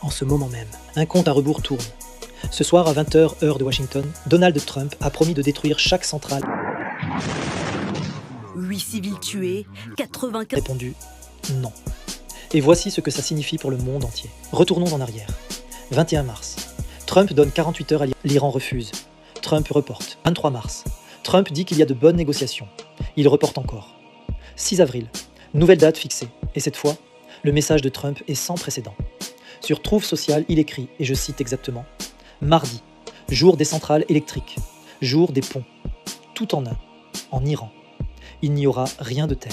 en ce moment même. Un compte à rebours tourne. Ce soir à 20h, heure de Washington, Donald Trump a promis de détruire chaque centrale. 8 civils tués, 95... Répondu non. Et voici ce que ça signifie pour le monde entier. Retournons en arrière. 21 mars. Trump donne 48 heures à l'Iran refuse. Trump reporte. 23 mars. Trump dit qu'il y a de bonnes négociations. Il reporte encore. 6 avril. Nouvelle date fixée. Et cette fois, le message de Trump est sans précédent. Sur Truth Social, il écrit, et je cite exactement, « Mardi, jour des centrales électriques, jour des ponts, tout en un, en Iran. Il n'y aura rien de tel. »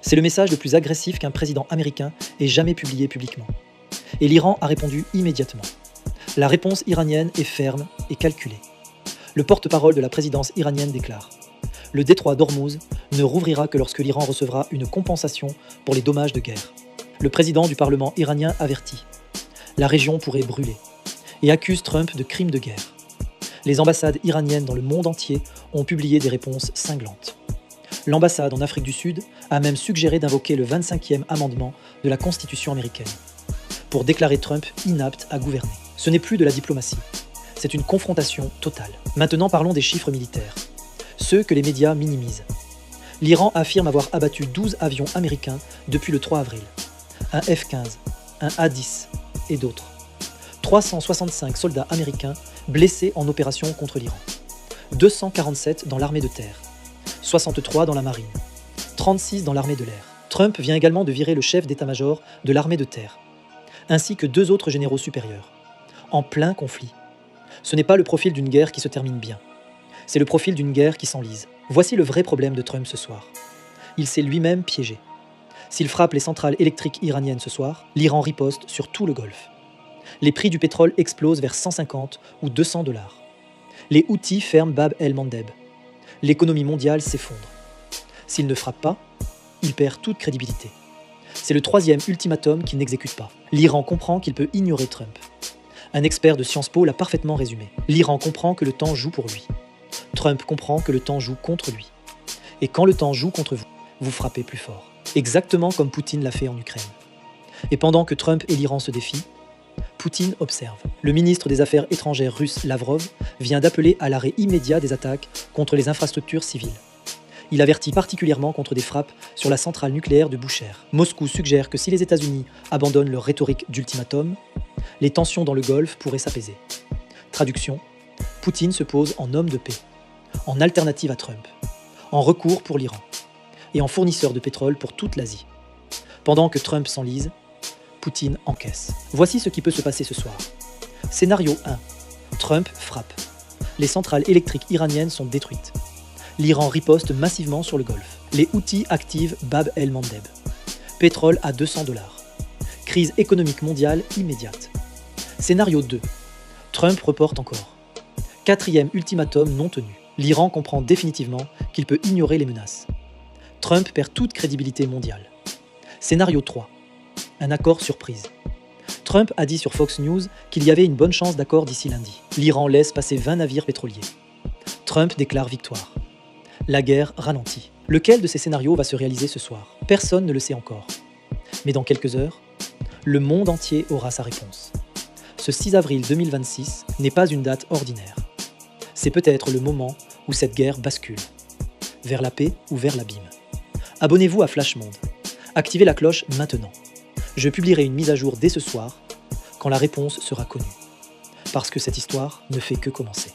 C'est le message le plus agressif qu'un président américain ait jamais publié publiquement. Et l'Iran a répondu immédiatement. La réponse iranienne est ferme et calculée. Le porte-parole de la présidence iranienne déclare « Le détroit d'Ormuz ne rouvrira que lorsque l'Iran recevra une compensation pour les dommages de guerre. » Le président du Parlement iranien avertit « La région pourrait brûler » et accuse Trump de crimes de guerre. Les ambassades iraniennes dans le monde entier ont publié des réponses cinglantes. L'ambassade en Afrique du Sud a même suggéré d'invoquer le 25e amendement de la Constitution américaine pour déclarer Trump inapte à gouverner. Ce n'est plus de la diplomatie, c'est une confrontation totale. Maintenant parlons des chiffres militaires, ceux que les médias minimisent. L'Iran affirme avoir abattu 12 avions américains depuis le 3 avril, un F-15, un A-10 et d'autres. 365 soldats américains blessés en opération contre l'Iran, 247 dans l'armée de terre, 63 dans la marine, 36 dans l'armée de l'air. Trump vient également de virer le chef d'état-major de l'armée de terre, ainsi que 2 autres généraux supérieurs, en plein conflit. Ce n'est pas le profil d'une guerre qui se termine bien, c'est le profil d'une guerre qui s'enlise. Voici le vrai problème de Trump ce soir. Il s'est lui-même piégé. S'il frappe les centrales électriques iraniennes ce soir, l'Iran riposte sur tout le Golfe. Les prix du pétrole explosent vers 150 ou 200 $. Les Houthis ferment Bab el-Mandeb. L'économie mondiale s'effondre. S'il ne frappe pas, il perd toute crédibilité. C'est le 3e ultimatum qu'il n'exécute pas. L'Iran comprend qu'il peut ignorer Trump. Un expert de Sciences Po l'a parfaitement résumé. L'Iran comprend que le temps joue pour lui. Trump comprend que le temps joue contre lui. Et quand le temps joue contre vous, vous frappez plus fort. Exactement comme Poutine l'a fait en Ukraine. Et pendant que Trump et l'Iran se défient, Poutine observe. Le ministre des Affaires étrangères russe Lavrov vient d'appeler à l'arrêt immédiat des attaques contre les infrastructures civiles. Il avertit particulièrement contre des frappes sur la centrale nucléaire de Boucher. Moscou suggère que si les États-Unis abandonnent leur rhétorique d'ultimatum, les tensions dans le Golfe pourraient s'apaiser. Traduction, Poutine se pose en homme de paix, en alternative à Trump, en recours pour l'Iran et en fournisseur de pétrole pour toute l'Asie. Pendant que Trump s'enlise, Poutine encaisse. Voici ce qui peut se passer ce soir. Scénario 1. Trump frappe. Les centrales électriques iraniennes sont détruites. L'Iran riposte massivement sur le Golfe. Les Houthis activent Bab el-Mandeb. Pétrole à 200 $. Crise économique mondiale immédiate. Scénario 2. Trump reporte encore. 4e ultimatum non tenu. L'Iran comprend définitivement qu'il peut ignorer les menaces. Trump perd toute crédibilité mondiale. Scénario 3. Un accord surprise. Trump a dit sur Fox News qu'il y avait une bonne chance d'accord d'ici lundi. L'Iran laisse passer 20 navires pétroliers. Trump déclare victoire. La guerre ralentit. Lequel de ces scénarios va se réaliser ce soir? Personne ne le sait encore. Mais dans quelques heures, le monde entier aura sa réponse. Ce 6 avril 2026 n'est pas une date ordinaire. C'est peut-être le moment où cette guerre bascule. Vers la paix ou vers l'abîme. Abonnez-vous à Flash Monde. Activez la cloche maintenant. Je publierai une mise à jour dès ce soir, quand la réponse sera connue. Parce que cette histoire ne fait que commencer.